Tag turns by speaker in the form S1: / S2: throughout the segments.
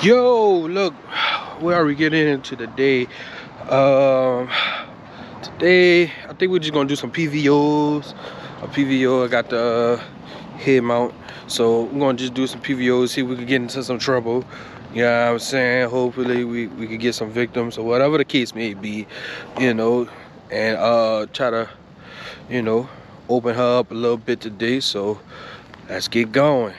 S1: Yo, look, where are we getting into today? Um, Today I think we're just gonna do some PVOs. A PVO, I got the head mount, so we're gonna just do some PVOs. See if we can get into some trouble. You know what I'm saying? Hopefully we could get some victims or whatever the case may be, you know, and try to, you know, open her up a little bit today. So let's get going.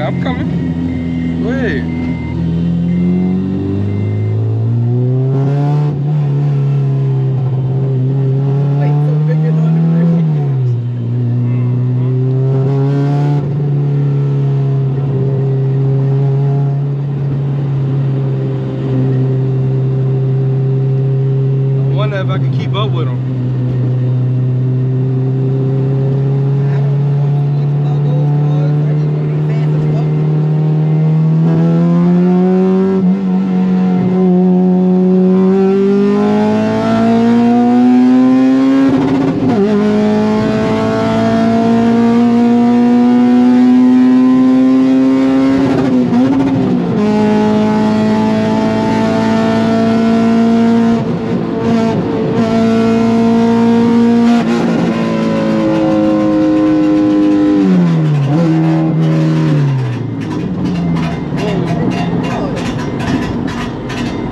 S1: Yeah, I'm coming. Go ahead.
S2: Wait, so we're getting on the
S1: I wonder if I can keep up with them.
S2: I don't know too much about those cars. I just know they fast as fuck.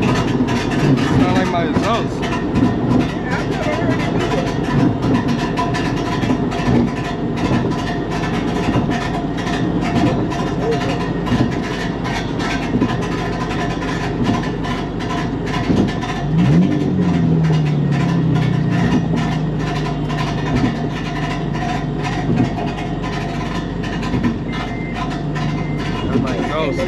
S1: Sound like my exhaust.
S2: I've never heard it either.
S1: That's my exhaust.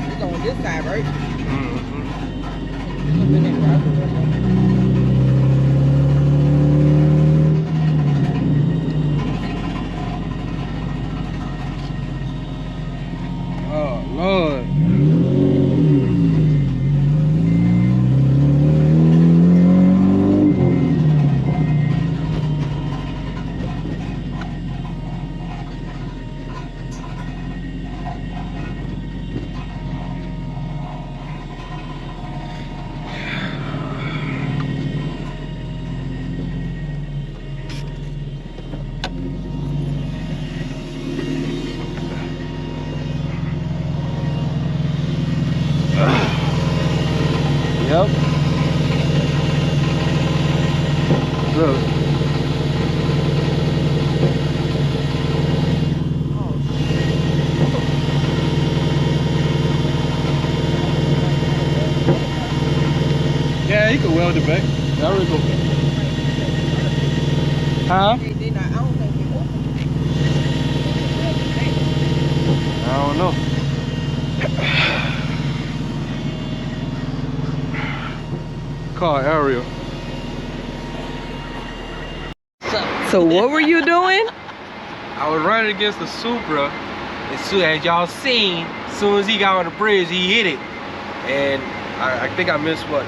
S2: It's on this side, right?
S1: Mm-hmm.
S2: Up in that right.
S1: Oh, Lord. Yep. Look. Yeah, you can weld it back. There we go. Huh?
S2: They not, I don't think they open.
S1: I don't know. Call Ariel.
S2: So what were you doing?
S1: I was running against the Supra. As y'all seen, as soon as he got on the bridge, he hit it. And I think I missed what?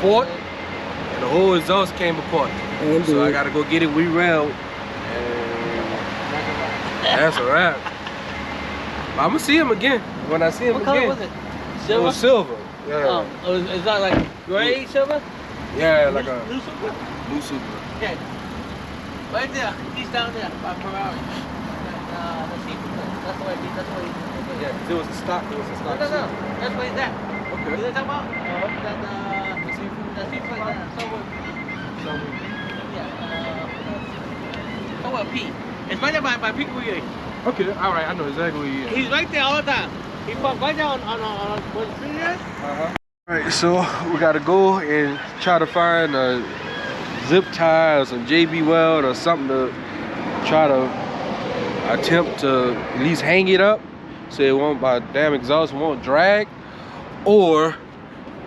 S1: Fourth? And the whole exhaust came apart.
S2: Indeed.
S1: So I gotta go get it re-railed. And that's a wrap. I'm gonna see him again. When I see him
S3: What
S1: again.
S3: color was it?
S1: It
S3: Silver?
S1: was silver. Yeah.
S3: Oh, is that like gray silver?
S1: Yeah, like a
S3: New Supra?
S1: new Supra.
S3: Okay. Right there. He's down there by Ferrari. Let's see. That's the way he. That's the way he.
S1: Yeah, 'cause it was a stock. It was a
S3: No,
S1: stock.
S3: no, no.
S1: Supra.
S3: That's where he's at.
S1: Okay.
S3: You know what I'm talking about? That seems like somewhere. Yeah. Somewhere P. It's right there by Pickaway.
S1: Okay, all right. I know exactly where he is.
S3: He's right there all the time. He parked right there on where the street is.
S1: All right, so we gotta go and try to find a zip tie or some JB weld or something to try to attempt to at least hang it up so it won't, my damn exhaust won't drag, or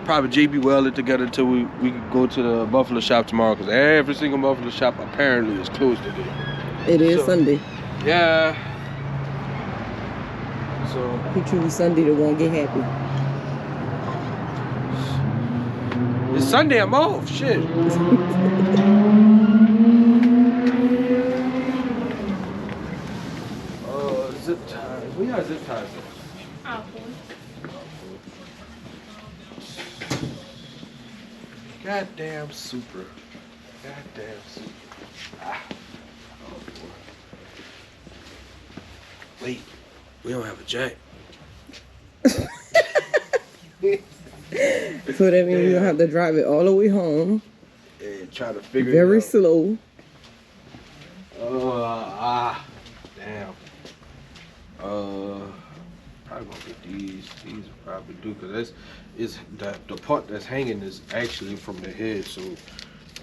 S1: probably JB weld it together until we can go to the Buffalo shop tomorrow, because every single Buffalo shop apparently is closed today.
S2: It is
S1: So-
S2: Sunday.
S1: Yeah. So
S2: He truly Sunday to won't get happy.
S1: it's Sunday, I'm off. Shit. Zip ties. We got zip ties. Goddamn Supra. Goddamn Supra. Ah. Oh, boy. Wait, we don't have a jack.
S2: So that means we're gonna have to drive it all the way home.
S1: And try to figure
S2: Very
S1: it out.
S2: slow.
S1: Damn. Probably gonna get these. These will probably do, because that's is the part that's hanging is actually from the head. So I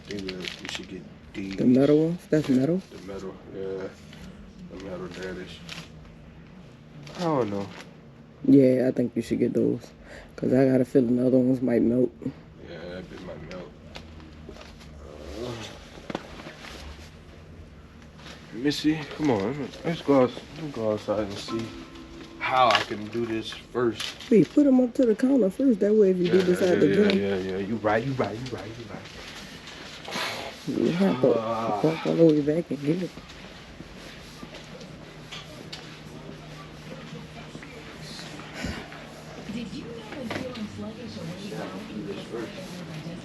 S1: think we should get these.
S2: The metal ones? That's metal?
S1: The metal, yeah. The metal damage. I don't know.
S2: Yeah, I think you should get those. Because I got a feeling the other ones might melt.
S1: Yeah, that bit might melt. Let me see. Come on. Let's go outside and see how I can do this first.
S2: Wait, put them up to the counter first. That way if you do decide to get them.
S1: Yeah. You right.
S2: You have to walk all the way back and get it.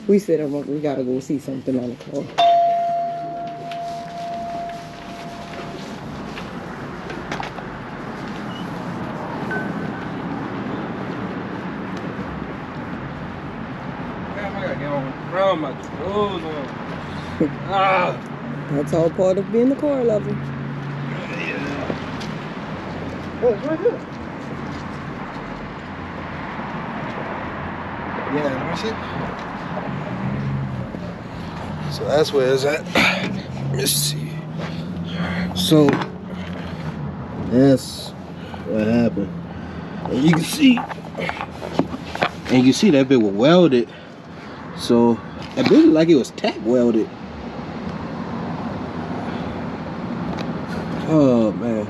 S2: We said we gotta go see something on the car.
S1: I gotta get on my clothes on.
S2: That's all part of being the car lover.
S1: Oh, it's right here. Yeah, let me see. So that's where it's at. Let's see. So that's what happened. And you can see that bit was welded. So that bit looked like it was tack welded. Oh man.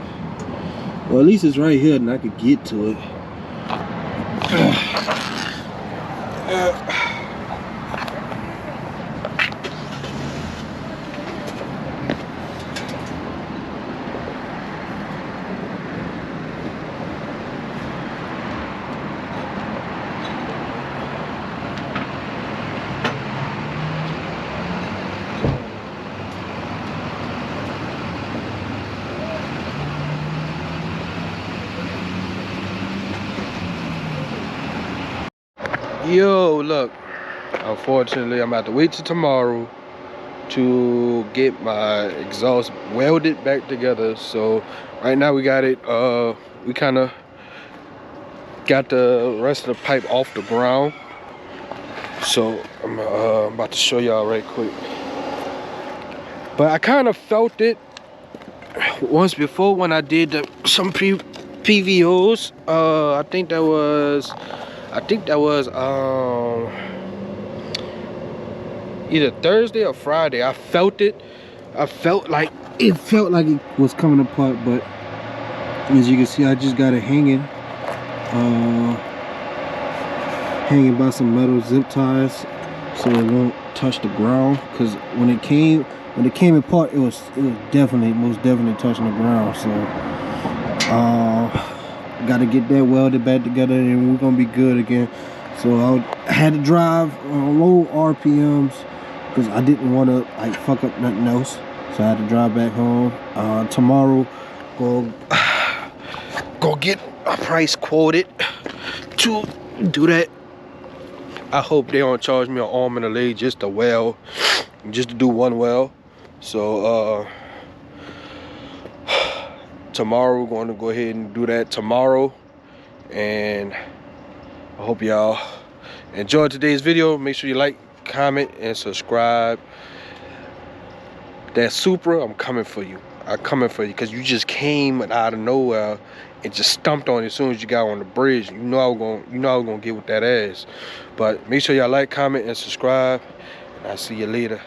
S1: Well, at least it's right here and I could get to it. Yo, look, unfortunately I'm about to wait till tomorrow to get my exhaust welded back together. So right now we got it, we kind of got the rest of the pipe off the ground. So I'm about to show y'all right quick. But I kind of felt it once before when I did some PVOs. I think that was either Thursday or Friday. I felt it. It felt like it was coming apart, but as you can see, I just got it hanging by some metal zip ties so it won't touch the ground, because when it came apart, it was most definitely touching the ground. So got to get that welded back together and we're gonna be good again. So I had to drive on low RPMs because I didn't want to like fuck up nothing else. So I had to drive back home. Tomorrow go get a price quoted to do that. I hope they don't charge me an arm and a leg just to weld, just to do one weld. So tomorrow we're going to go ahead and do that tomorrow, and I hope y'all enjoyed today's video. Make sure you like, comment, and subscribe. That Supra, I'm coming for you. I'm coming for you because you just came out of nowhere and just stumped on it as soon as you got on the bridge. You know I was gonna get with that ass. But make sure y'all like, comment, and subscribe, and I'll see you later.